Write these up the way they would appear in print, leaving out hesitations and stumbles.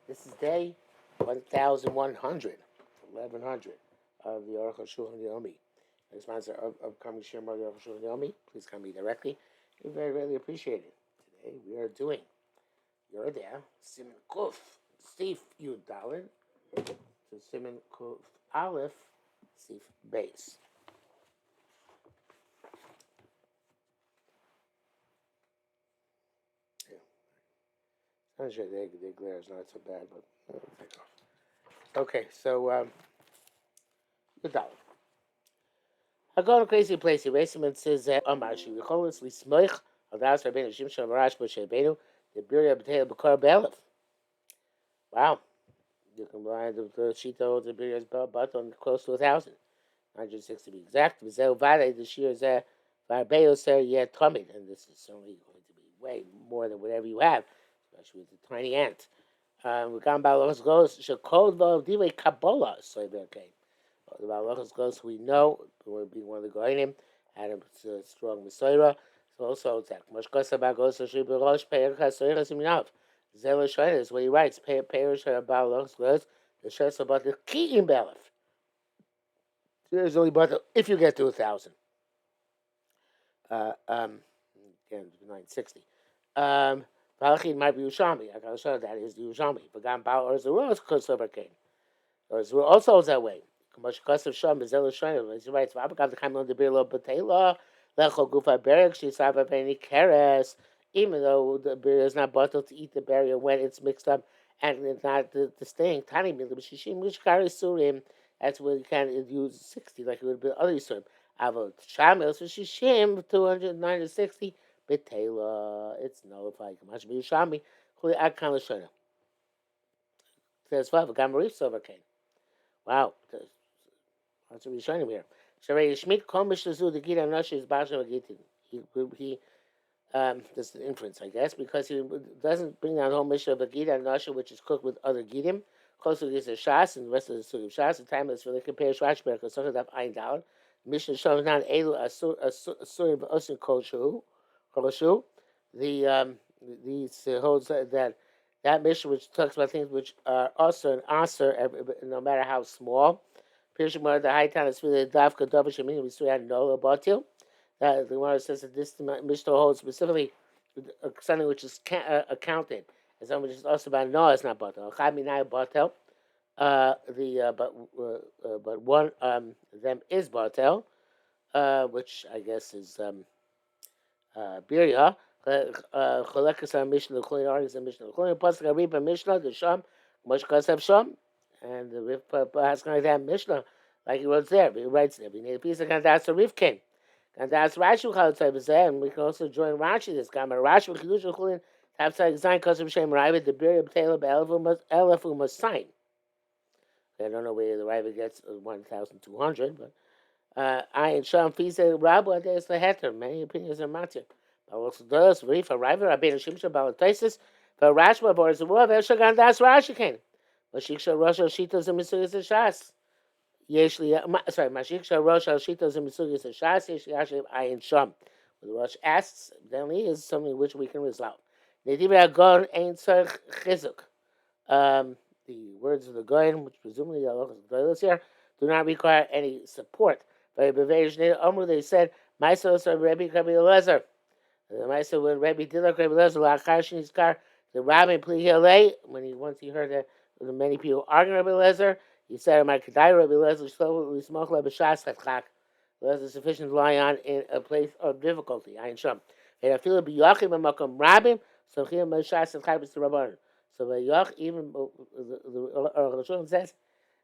This is day 1100 of the Arukh HaShulchan. The sponsor of upcoming Shemar the Arukh HaShulchan. Please come me directly. We very greatly appreciate it. Today we are doing You're there, Siman Kuf, Sif Yud Dalin, to Siman Kuf Aleph, Sif Beis. I'm sure the glare is not so bad, but it'll take off. Okay, so Yud Dalin. I go to crazy place. He raised him and says, "Amashi, we call this lismoich al das rabbeinu shimshon v'rash b'shebeinu the birya b'teil b'kar be'elef." Wow, you can buy the shita holds the birya's but on close to 1,000, 160 to be exact. V'zeu vade the shir zeh v'arbeo ser yet tamid, and this is certainly going to be way more than whatever you have, especially with the tiny ant. We got about goes shekod v'divrei kabbalah so okay. The Balachas goes, we know, we're being one of the Goyim, had a strong Messiah. So also, it's like, Moshkosa Bagos, Shibirosh, Perka, Soiras, Minav. Zelo Shoyne is what he writes, Perish, Balachas goes, the Shos about the key in Belef. There's only but if you get to 1,000. Again, 960. Balachin might be Ushami. I gotta show that is the Ushami. Vagam Bal or Zeros, Kosover came. Or Zeros also that way. Much of Sham is illustrated. As he writes, "V'abagav the kaimon the birlo b'teila lecho gufa berek shisava v'eni keres." Even though the beer is not bottled to eat the berry when it's mixed up and it's not distinct, tani milim shishim mishkari surim. That's where you can use 60 like it would be other surim. Avot shamil so shishim 260 b'teila. It's nullified. Much be shami. Kuli akan l'shona. Says five. Gamarif soverkain. Wow. That's what we're showing him here. Sharei Shmit Komish Lazu the Gita Nashi is Basha Magitin. He that's the inference, I guess, because he doesn't bring down the whole Mishnah of a Gita and Nashi, which is cooked with other Gitim. Closer to the Shas and the rest of the Sugim Shas. The time is really compared to Rashber because some of that Ein down. Mishnah shows not Elu Asurim Osin Kolshu. These holds that Mishnah which talks about things which are also an answer, no matter how small. The high town is really Davka Davish meaning we still had no Batil. The Gemara says that this Mishnah holds specifically something which is accounted as something which is also about no, it's not Batil. Chaminai Batil. But one of them is Batil, which I guess is Birya. Cholekas are Mishnah, the Kulin Argus and Mishnah. The Kulin Pasuk Ariba Mishnah, the Sham, Moshkas have Sham. And the Rif has kind of that Mishnah, like he wrote there. He writes there. We need a piece of Gandas Rifkin. Gandas Rashi Chalotay and we can also join Rashi this Gamma Rashi Chidush Chulin Tapsai Design Kosov Shem Ravid the Biri B'Taylor B'Elefu must sign. I don't know where the Ravid gets 1,200, but I and Sham Fisa Rabu Ades Leheter. Many opinions are matter. But also does Rif a Ravid Rabbeinu Shimshon Balatosis for Rashba Boris the Rav Gandas Rashi came. Mashiksha Rosh Shitas and Misugas and Shas. Mashiksha Rosh Shitas and Misugas and Shas. Yeshli Ayin Sham. The Rosh asks, then he is something which we can resolve. Nedibra Gon Ein Tzarech Chizuk. The words of the Goyen, which presumably the here, do not require any support. But they said, Maisa or Rebbe Rabbi Eliezer. The Maisa when Rebbe Dilak Rabbi Eliezer, Lachar Shinizkar, the Rabbi Plihele, once he heard that many people arguing Rabbi Eliezer, he said, "My kedai Rabbi Eliezer slowly smoke like b'shas chachak. Eliezer is sufficient to lie on in a place of difficulty. Ayin sham. And I feel b'yachim b'makom rabim somchim b'shas chachak b'sirabanan. So b'yach even the Arukh HaShulchan says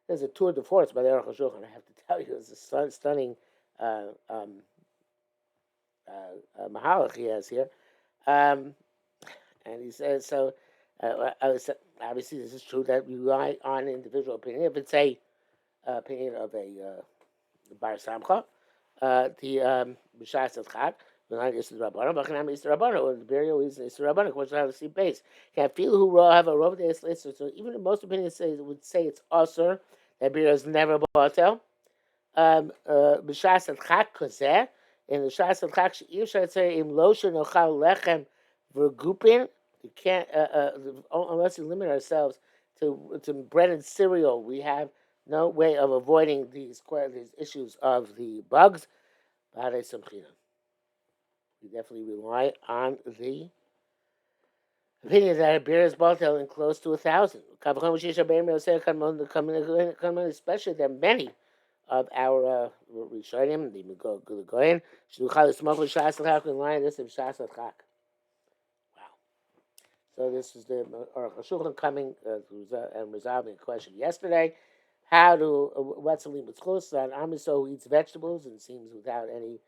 there's a tour de force by the Arukh HaShulchan. I have to tell you, it's a stunning mahalach he has here, and he says so. Obviously, this is true that we rely on individual opinion. If it's a opinion of a bar samcha, the b'shas of chak, is the rabbanon, but canam is the rabbanon, or the burial is the rabbanon. Which have a seat base. Can feel who have a rov de eslister. So even most opinions would say it's also that burial is never batel. B'shas of chak kozeh in the shas of chak she'ir should say im lotion ochal lechem vergupin. You can't, unless we limit ourselves to bread and cereal. We have no way of avoiding these issues of the bugs. We definitely rely on the opinion that a beer is bottled in close to 1,000. Especially there are many of our Rishonim, the Goyen, Shluchal Smoke Shas Lachak in line this of Shas Lachak. Wow. So this is the Arukh HaShulchan coming and resolving a question yesterday. What's the limmud zechus on Amiso who eats vegetables and seems without any,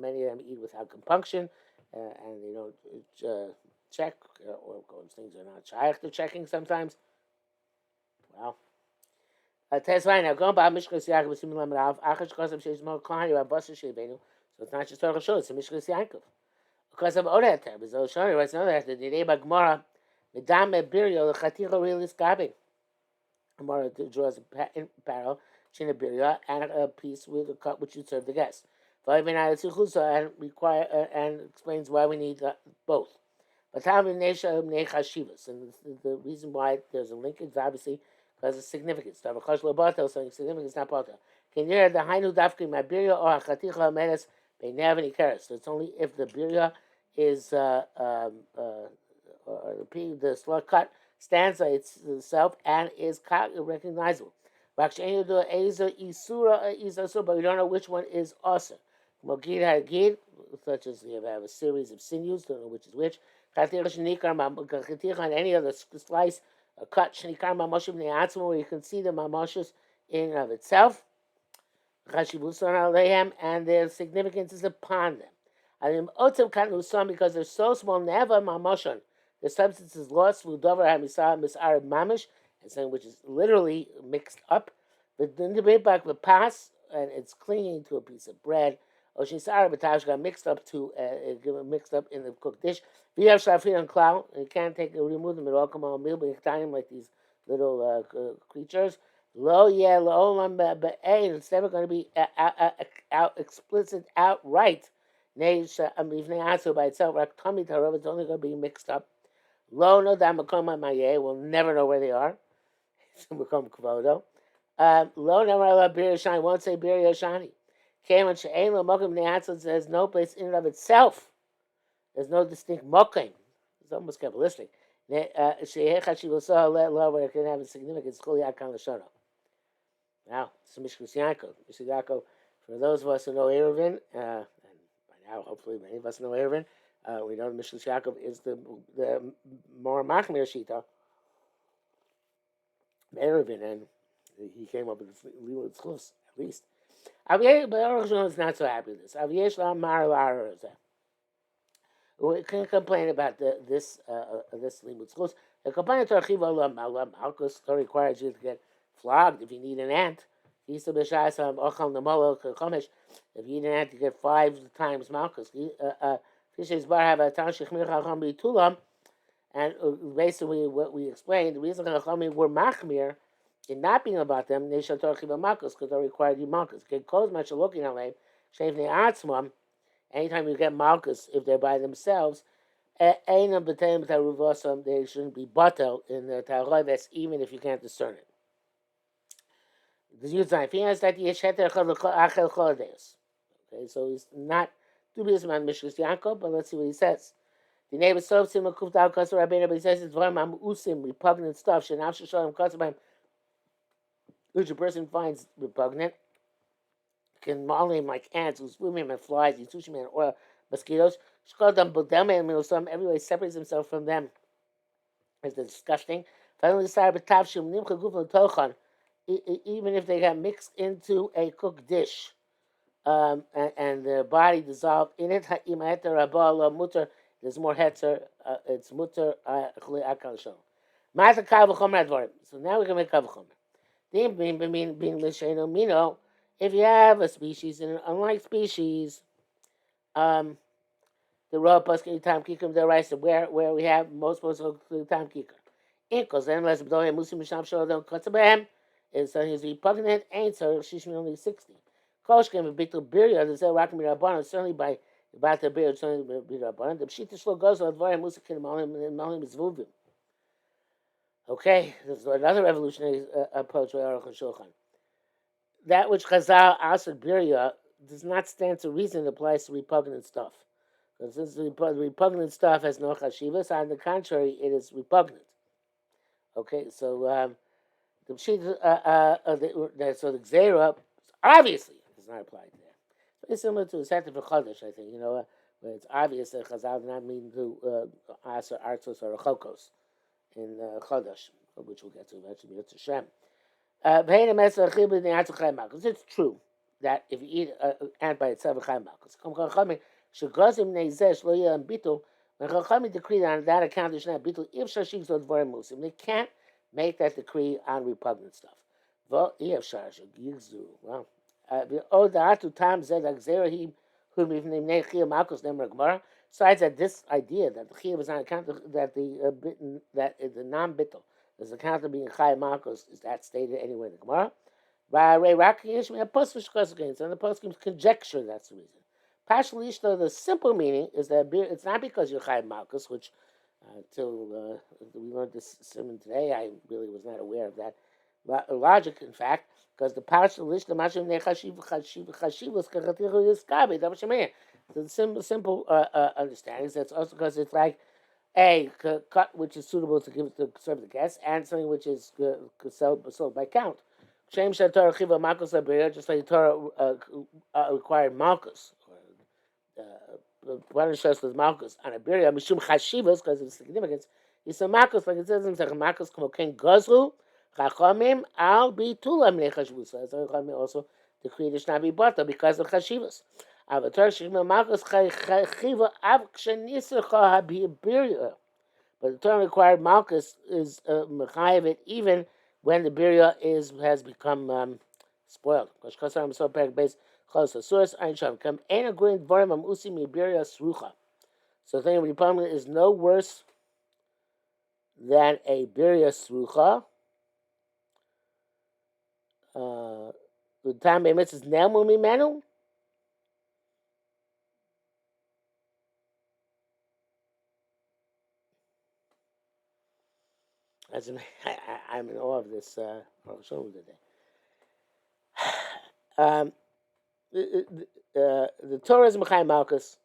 many of them eat without compunction, and they don't check, or things are not shaykh to checking sometimes. Wow. Tesla now going by Mishkas Yaakov with Simon Lamarav, Achash Kosam She's more Kahani or Basa Shevenu, so it's not just Torah Shul, it's a Mishkas Yaakov. Because of Odet, but those Shoni writes another after the Reba Gemara, Medame Birio, the Chatira Realis Gabi. Gemara draws a barrel, China Biria, and a piece with a cut which you serve the guest. And require and explains why we need both. But Shivas, and the reason why there's a linkage, obviously, because it's significance. Something significant is not potel. Can you hear the Hainu Dafki Mabiria or Chaticha Menes Benev and Ikaris? So it's only if the Biria is the slug cut stands by itself and is recognizable. But we don't know which one is also. Mogid Hagid, such as you have a series of sinews, don't know which is which. On any other slice, a cut, where you can see the mamoshes in and of itself. And their significance is upon them. Because they're so small, never mamoshon. The substance is lost, mamish, and something which is literally mixed up. But then the pass, and it's clinging to a piece of bread. Got mixed up mixed up in the cooked dish. We have shafir and clown. You can't remove them at all. Come on, like these little creatures. Lo it's never going to be explicit outright. By itself, it's only going to be mixed up. Lo no damakoma maye. We'll never know where they are. Become kvodo. Lo never bir yashani. Won't say bir yashani. There's no place in and of itself. There's no distinct mokim. It's almost Kabbalistic. Where it can have a significance. Now, it's Mishkas Yaakov. For those of us who know Eruvin, and by now hopefully many of us know Eruvin, we know Mishkas Yaakov is the more Machmir Shita. Eruvin, and he came up with the limmud zechus at least. But Arukh HaShulchan is not so happy with this. We can complain about this limmud zechus. The complaint to Malchus requires you to get flogged if you need an ant. If you need an ant, you get 5 times Malchus. And basically, what we explained, the reason Chachamim were machmir in not being about them, they shall talk about Malchus because they required you Malchus. Anytime you get Malchus, if they're by themselves, they shouldn't be batel in the Taroives, even if you can't discern it. Okay, so he's not dubious about Mishkas Yaakov, but let's see what he says. The neighbor serves him a kufta al kasser rabbeinu, but he says it's repugnant stuff. Which a person finds repugnant, can maul him like ants, who swim him and flies, yitushim and oil, mosquitoes. Everybody separates himself from them. It's disgusting. Even if they got mixed into a cooked dish, and their body dissolved in it, there's more hetzer, it's mutter, so now we can make kavachomer. If you have a species and an unlike species, the raw paskin time kikum the rice where we have most of the time kikum. Inkos then less b'doy musim misham shol don't cut b'hem. It's he's repugnant. Ain't so shishmi only 60. Kosh came a bit to birya. There's a rakim rabbanon certainly by about the birya certainly by rabbanon. The pshita shlo goes on dvarim musim malim is vuvim. Okay, this is another revolutionary approach by Arukh HaShulchan. That which Chazal Asad Birya does not stand to reason it applies to repugnant stuff. Because since the repugnant stuff has no chashivas, on the contrary, it is repugnant. Okay, so the so the Gzera obviously does not apply to that. It's similar to the Seta for Chodesh, I think. Where it's obvious that Chazal did not mean to Asa Artzos or Rechokos in Chodesh, which we'll get to eventually. It's Hashem. It's true that if you eat an ant by itself, when Chachamim decreed on that account, they can't make that decree on repugnant stuff. Well, besides that, this idea that the chiyuv is on account of that the non-bittul is the count of being Chai Marcos, is that stated anywhere in the Gemara? And the poskim conjecture that's the reason. Pashal the simple meaning is that it's not because you're Chai Marcos, which until we learned this sermon today, I really was not aware of that logic, in fact, because the Pashal Lishna Mashim Chashivus Kachatiru Yiskabi, that's what you mean. The simple understanding is that's also because it's like a cut which is suitable to serve the guests, and something which is sold by count. Shem Torah Chiva Malkus Abir, just like the Torah required Malkus. One shows with Malkus on Abiria, Mishum Chashivas, because of the significance. He said Malkus, like it says in Zechus, Malkus Kmoken Gozru, Chachamim Al Bitulam Nechashvusa. As Chachamim also decreed it should not be bought because of Chashivas. But the term required Malchus is mechayev even when the birya has become spoiled. So the thing repugnant is no worse than a birya srucha. The time is nemu mimenu. I'm in awe of this show today. The Torah is Mechai Malchus,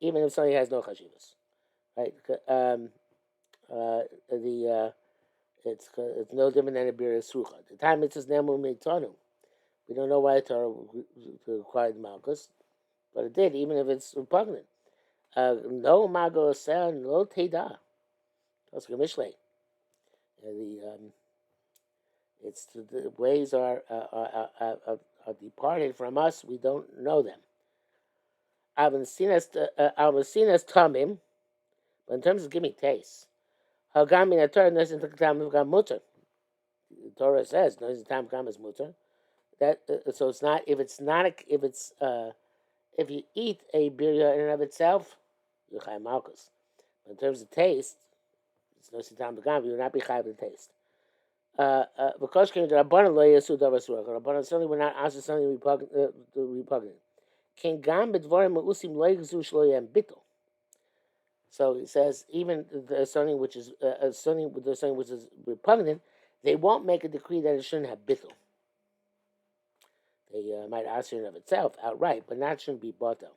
even if somebody has no chashivas, right? It's no different than a bir sucha. The time it says nemu meitanu. We don't know why the Torah required Malchus, but it did, even if it's repugnant. No mago sel no teda. That's Mishlei. The ways are departed from us. We don't know them. I've seen as tamim, but in terms of giving taste, hagam in the Torah doesn't take time of gam mutter. The Torah says doesn't time gam is mutter. That so it's not if you eat a birya in and of itself, you're chai malchus. But in terms of taste, it's no sitam begam. You will not be chai with taste. Because the Rabbanan lo yasu davar surach. Rabbanan certainly will not answer something repugnant. Ken gam bedvarim meusim lo yigzu shlo yem bittul. So he says even there's something which is something which is repugnant, they won't make a decree that it shouldn't have bittul. They might answer in of itself outright, but that shouldn't be bato.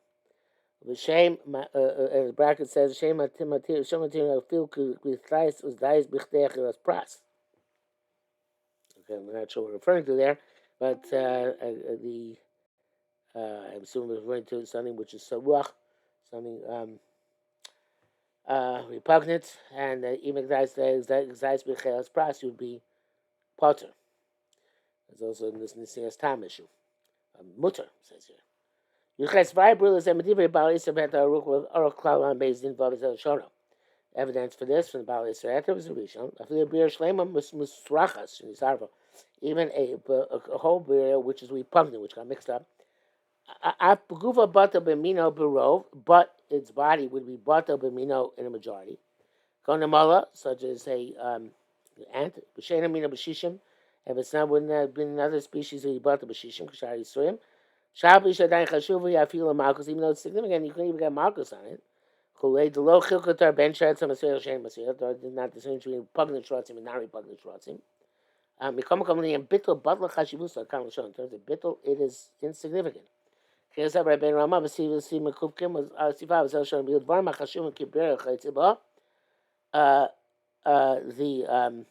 The shame, the bracket says shame atimatir shematir fil with thais was thais bichteach was pras. I'm not sure what we're referring to there, but I'm assuming we're referring to something which is saruach, something repugnant, and even exais b'chelas pras would be potter. There's also this Nisias Tam issue. Mutter says here. Yuches v'aybril is emedivrei bal yisrael bet Arukh Klalan based in Vavizel Shona. Evidence for this from the Baal Yisrael was a Rishon. Even a whole beer which is repugnant, which got mixed up. But its body would be bata b'mino in a majority. Konamala, such as a ant, b'shena mina b'shishim. If it's not, wouldn't have been another species of bata b'shishim, k'shar yisroim. Shabli shadayin chashuv yafil malchus, even though it's significant, you couldn't even get malchus on it. Kulei the low chilkatar ben shretz masir shem masir. Not the same between repugnant shrotzim and not repugnant shrotzim. Mikam kamli and bittul batla chashivusa kam l'shon. In terms of bittul, it is insignificant. K'yesab Rabbeinu Rama v'si mekuvkim was sifa v'zel shon b'yud var machashim kibir chaytzibah. The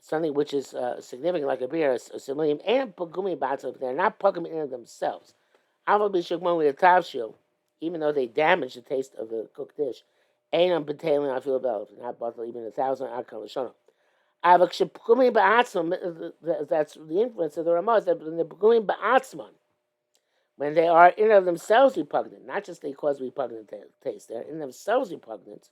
something which is significant like a beer, a simulim and pagumi batzov. They're not pagum in themselves. Aval b'shugmon with a tavshil, even though they damage the taste of the cooked dish. Ainam b'tailing I feel about not bottle even 1,000 akal l'shon. That's the influence of the Ramaz. That when they're pagumim ba'atzman, when they are in of themselves repugnant, not just they cause repugnant taste, they're in themselves repugnant.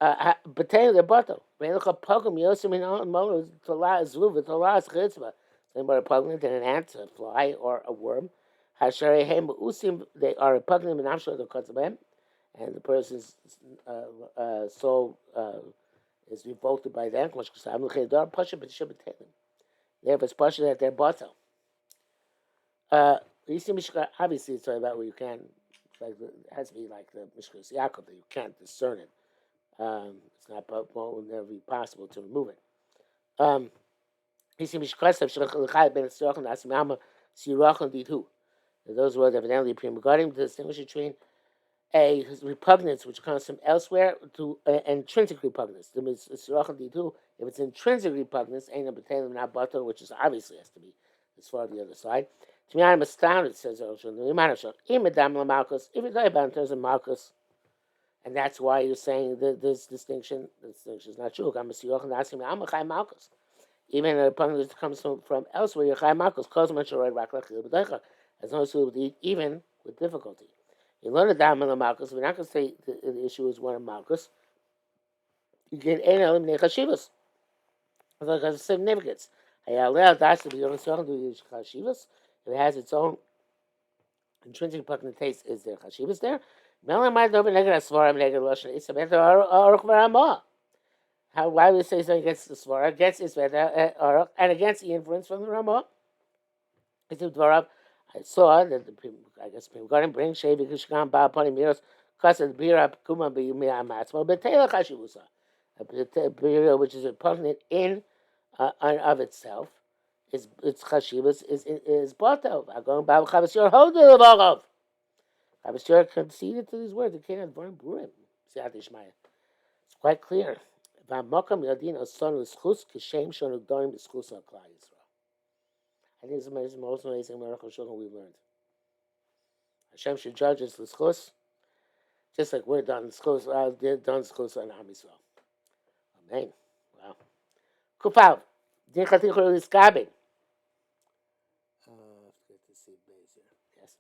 B'teiling their bottle. Ve'elcha pagum yosim in all molos tolah zluv v'tolah chitzvah. They're more repugnant than an ant, a fly, or a worm. Hasharehem usim. They are repugnant in amshor the kotzabem, and the person's soul. Is revolted by them. Therefore, it's partial that they're bottle. Obviously, it's about where you can, like it has to be like the Mishkas Yaakov that you can't discern it. It's not, will never be possible to remove it. Those words evidently appear regarding the distinguish between a repugnance which comes from elsewhere to intrinsic repugnance. If it's intrinsic repugnance, ain't a potato not butter, which is obviously has to be as far as the other side. To me, I'm astounded, says Oshun. If you talk about in terms of Malchus, and that's why you're saying that this distinction is not true. Even a repugnance that comes from elsewhere, you're Chai Malchus, as long as you would eat even with difficulty. You learn a dam in the Malchus. We're not going to say the issue is one of Malchus. You get an eliminate chashivas because of significance. If it has its own intrinsic repugnant taste, is there chashivas there? How? Why would we say something against the svara, against Isveda Arukh, and against the inference from the Ramah? It's a dvarav. I saw that I guess people got him bring Shevi Kishkan Ba Pony Miros Kasad Bira Kuma Be Matzma, but Taylor Kashivusa. A bira which is repugnant in and of itself, its chashivas is botov. I'm going Bab Chavasyor hold the Levagov. Chavasyor conceded to these words. It can't have born Burim. It's quite clear. Vamokam Yadin Osonu Schus Kishem Shonu Doim Schus Aklai Yisrael. I think it's the most amazing Arukh HaShulchan we've learned. Hashem should judge us l'schus, just like we're done l'schus. They're done l'schus on Am Yisrael. Amen. Wow. Kufav. Din chatichur l'skabe. Good to see base here. Yes.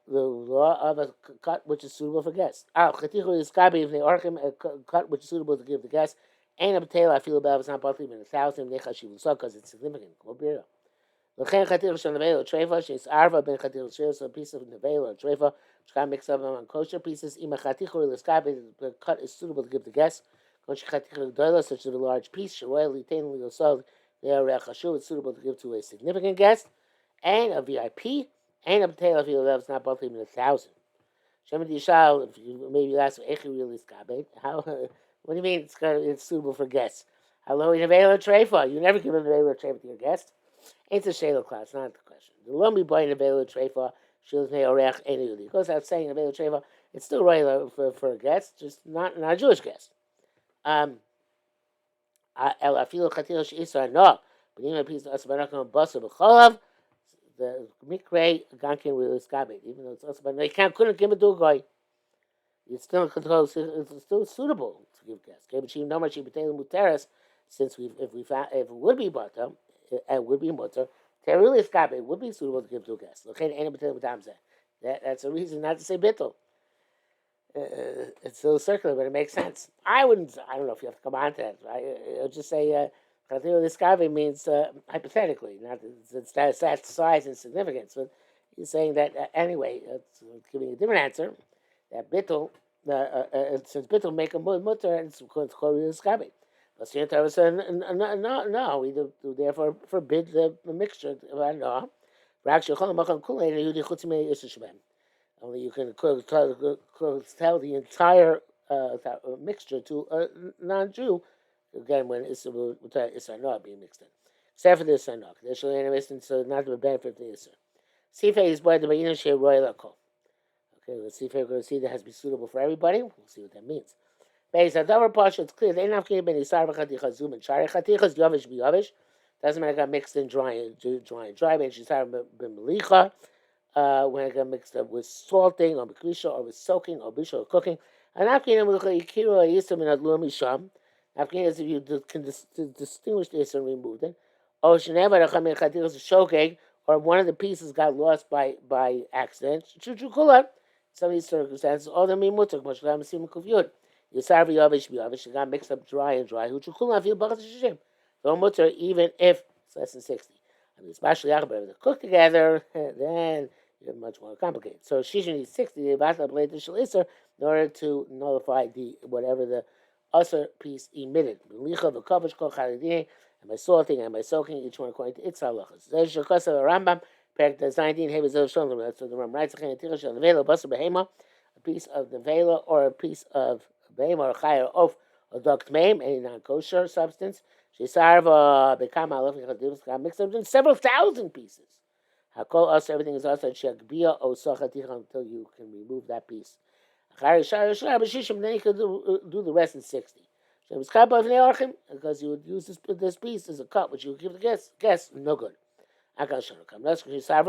The law of a cut which is suitable for guests. Chatichur l'skabe, if they archim a cut which is suitable to give the guest. Ain't a potato I feel about it's not partly even 1,000 because it's significant. L'chein chatir shel nevela treifa she's arva ben chatir shel so a piece of nevela or treifa which got mixed up on kosher pieces. Ima chatichur l'skabe, the cut is suitable to give the guest. Konch chatichur gdola, such as a large piece. Sheroy litain liosol le'arech hashu, it's suitable to give to a significant guest. And a VIP. And a potato if you love it's not both even 1,000. Shemet yishal, if you maybe ask echi l'skabe, how? What do you mean it's suitable for guests? Hello, nevela treifa. You never give a nevela treifa to your guest. It's a shayla class, not the question. The lumbi boy nevela treifa, shil's ne orech eniyudi. It goes out saying nevela treifa, it's still right for a guest, just not a Jewish guest. El afilu chatil she'isra no, but even a piece of asbarakam basa b'cholav, the mikre gankin will iskabe, even though it's asbarakam, they couldn't give it to a guy. It's still controlled. It's still suitable to give guests. Since if it would be butter, it would be butter. Really, it would be suitable to give to a guest. That's a reason not to say bittul. It's still circular, but it makes sense. I don't know if you have to come on to that. I'll just say this means hypothetically, not it's that size and significance, but he's saying that anyway. It's giving a different answer. That bittul, since bittul make a mutter, it's called skabe. But the Torah said no. We do therefore forbid the mixture. No, Only you can tell the entire mixture to a non-Jew. Again, when it's not being mixed in, except for the Sanok. There's no so not the benefit of the Isser. Sife is by the Bayina Shea Royal Akol. Okay, let's see if we're going to see that has to be suitable for everybody. We'll see what that means. Based on double Pasha, it's clear. They not going to be Nisar Chaticha Zoom and Shari Chatichas Yavish Biyavish. Doesn't matter. I got mixed in dry and dry. And she's been Melicha. When it got mixed up with salting or mikrisha or with soaking or bisha or cooking. And afkin ikiro yisam in adlu misham. Afkin is if you can distinguish this and remove it. Or shenever achamei chatichas shogeg, or one of the pieces got lost by accident. Chuchukula. Some of these circumstances, all the mimutak mashlam sim kufyud. Yisar v'yavish v'yavish. It got mixed up dry and dry. Chuchukula feel bachat shishim. No mutter even if it's less than 60. I mean, especially if they cook together, then it's much more complicated. So Shisha needs 60 in order to nullify the whatever the usher piece emitted. And by salting and by soaking, each one according to its halachas. There's your custom of Rambam, Perek 19, that's what the Rambam writes, a piece of the vela or a piece of behema or chayah of a duck tmeim, any non-kosher substance. Shisarva become got mixed up in several thousand pieces. Hakol us, everything is also shagbia o sachaticha until you can remove that piece. Then you can do the rest in 60. Because you would use this piece as a cut, which you would give the guest no good. Of course, it's not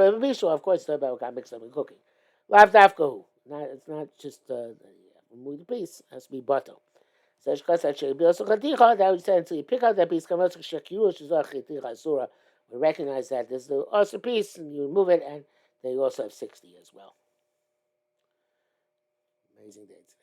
about got mixed up in cooking. Lav dafkahu. It's not just remove the piece, it has to be butter. So that would say until you pick out that piece, we recognize that there's the other piece, and you remove it, and they also have 60 as well. Amazing dates.